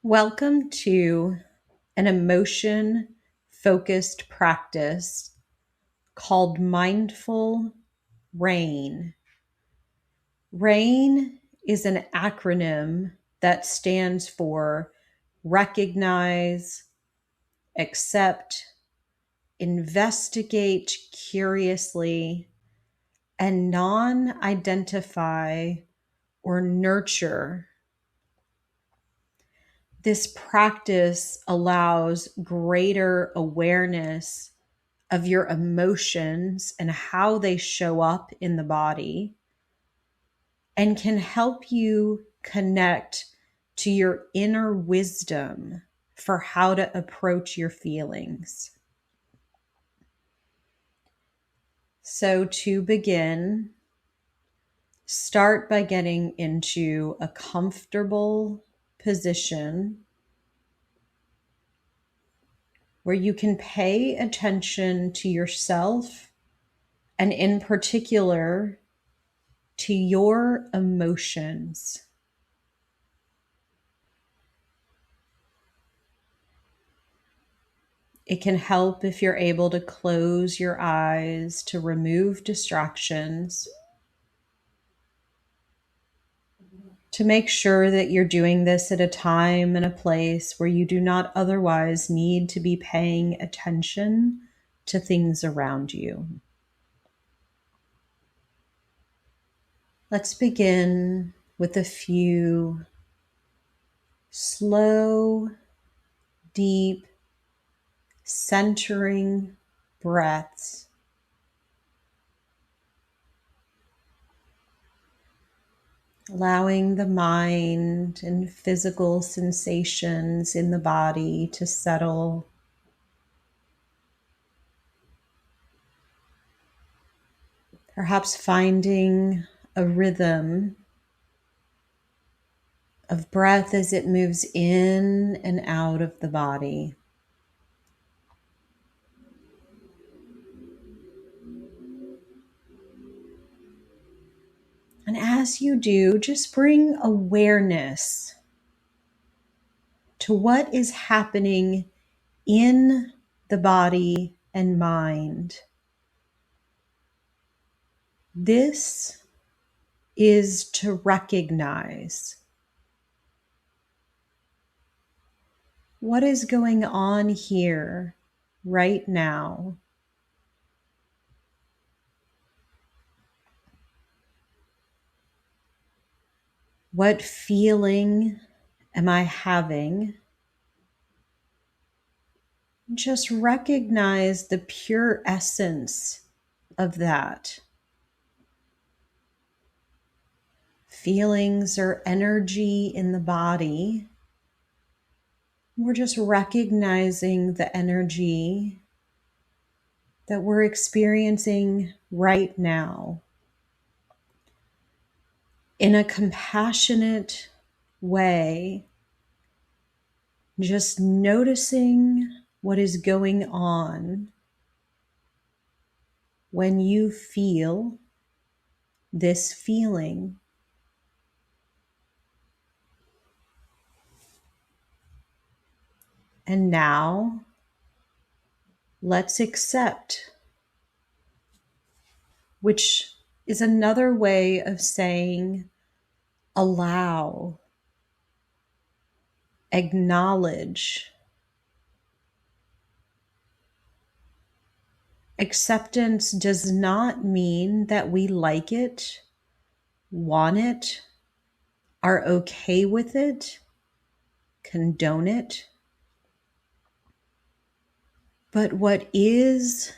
Welcome to an emotion focused practice called Mindful RAIN. RAIN is an acronym that stands for recognize, accept, investigate curiously, and non-identify or nurture. This practice allows greater awareness of your emotions and how they show up in the body, and can help you connect to your inner wisdom for how to approach your feelings. So to begin, start by getting into a comfortable position where you can pay attention to yourself and in particular to your emotions. It can help if you're able to close your eyes to remove distractions, to make sure that you're doing this at a time and a place where you do not otherwise need to be paying attention to things around you. Let's begin with a few slow, deep, centering breaths. Allowing the mind and physical sensations in the body to settle. Perhaps finding a rhythm of breath as it moves in and out of the body. And as you do, just bring awareness to what is happening in the body and mind. This is to recognize what is going on here right now. What feeling am I having? Just recognize the pure essence of that. Feelings are energy in the body. We're just recognizing the energy that we're experiencing right now in a compassionate way, just noticing what is going on when you feel this feeling. And now, let's accept, which is another way of saying allow, acknowledge. Acceptance does not mean that we like it, want it, are okay with it, condone it. But what is.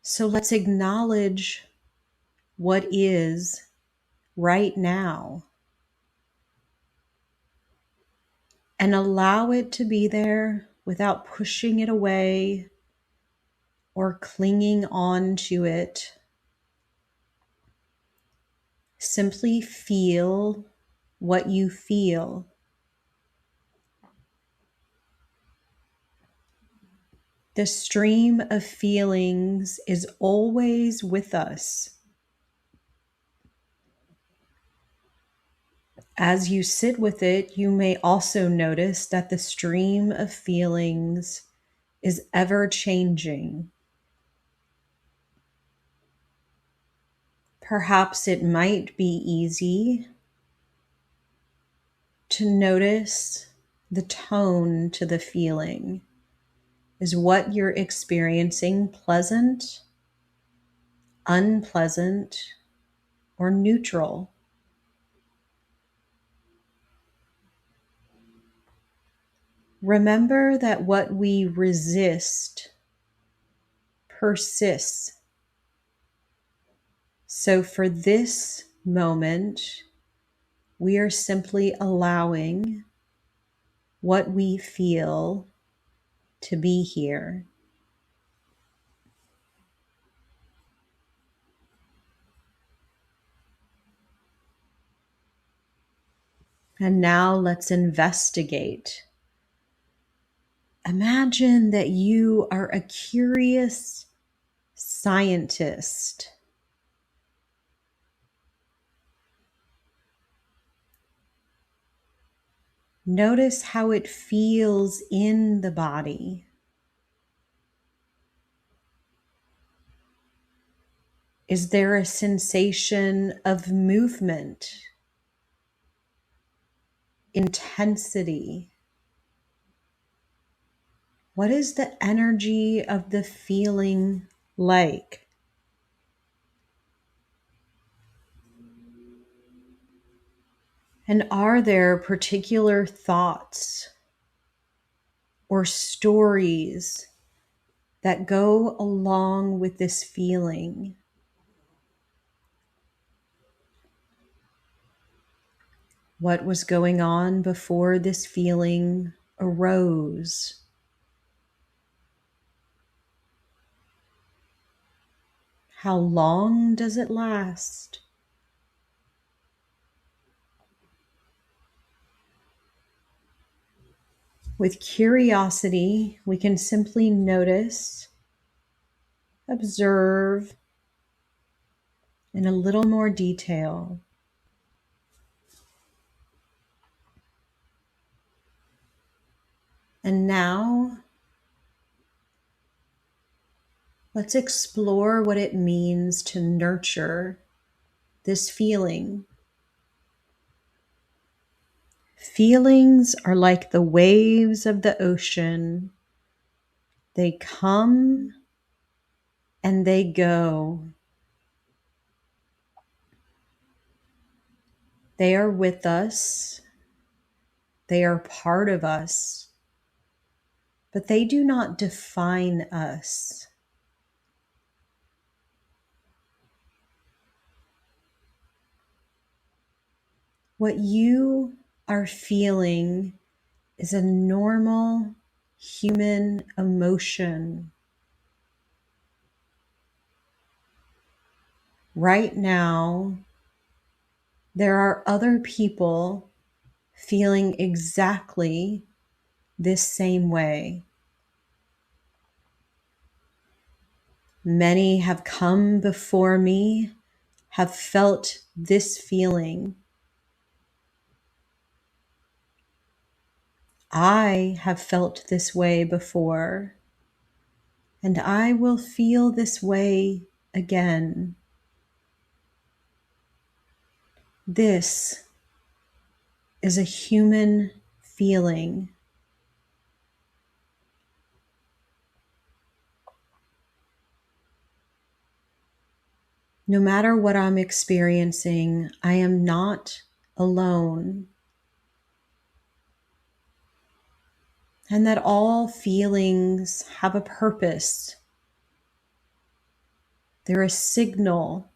So let's acknowledge what is right now and allow it to be there without pushing it away or clinging on to it. Simply feel what you feel. The stream of feelings is always with us. As you sit with it, you may also notice that the stream of feelings is ever changing. Perhaps it might be easy to notice the tone to the feeling. Is what you're experiencing pleasant, unpleasant, or neutral? Remember that what we resist persists. So for this moment, we are simply allowing what we feel to be here. And now let's investigate. Imagine that you are a curious scientist. Notice how it feels in the body. Is there a sensation of movement, intensity? What is the energy of the feeling like? And are there particular thoughts or stories that go along with this feeling? What was going on before this feeling arose? How long does it last? With curiosity, we can simply notice, observe in a little more detail. And now, let's explore what it means to nurture this feeling. Feelings are like the waves of the ocean. They come and they go. They are with us. They are part of us, but they do not define us. What you are feeling is a normal human emotion. Right now, there are other people feeling exactly this same way. Many have come before me, have felt this feeling. I have felt this way before, and I will feel this way again. This is a human feeling. No matter what I'm experiencing, I am not alone. And that all feelings have a purpose. They're a signal.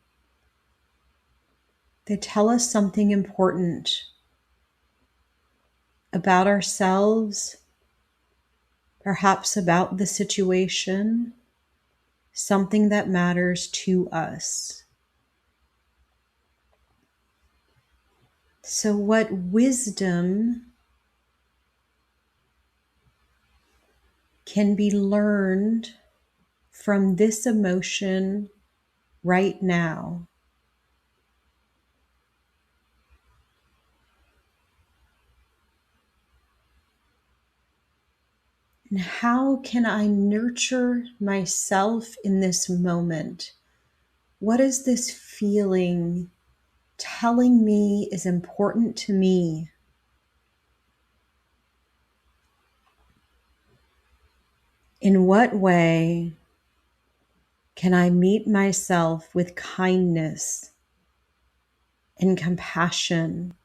They tell us something important about ourselves, perhaps about the situation, something that matters to us. So, what wisdom can be learned from this emotion right now? And how can I nurture myself in this moment? What is this feeling telling me is important to me? In what way can I meet myself with kindness and compassion?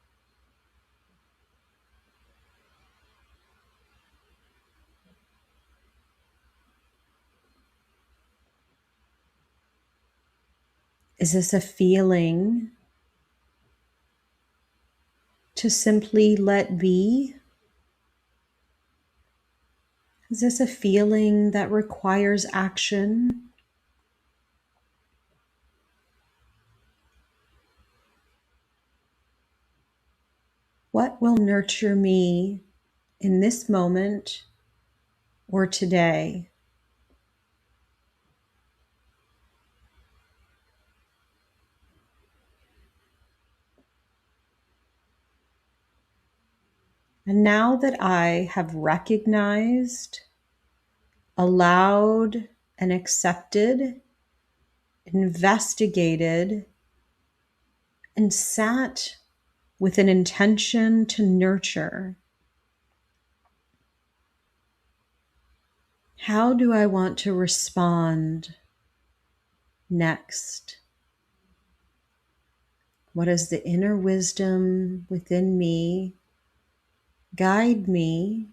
Is this a feeling to simply let be? Is this a feeling that requires action? What will nurture me in this moment or today? And now that I have recognized, allowed, and accepted, investigated, and sat with an intention to nurture, how do I want to respond next? What is the inner wisdom within me guide me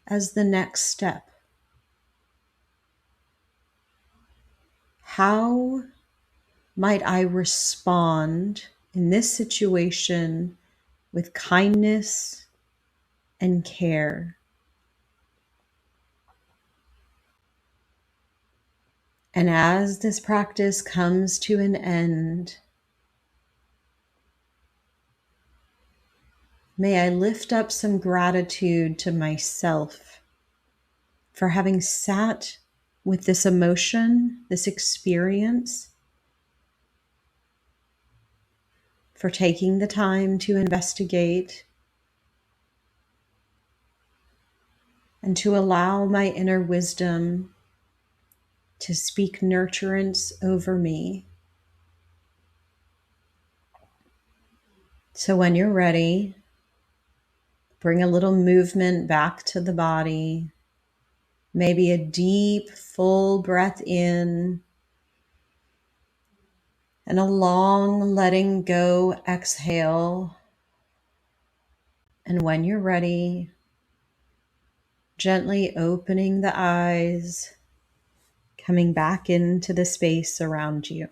as the next step? How might I respond in this situation with kindness and care? And as this practice comes to an end, may I lift up some gratitude to myself for having sat with this emotion, this experience, for taking the time to investigate and to allow my inner wisdom to speak nurturance over me. So when you're ready, bring a little movement back to the body. Maybe a deep, full breath in and a long letting go exhale. And when you're ready, gently opening the eyes, coming back into the space around you.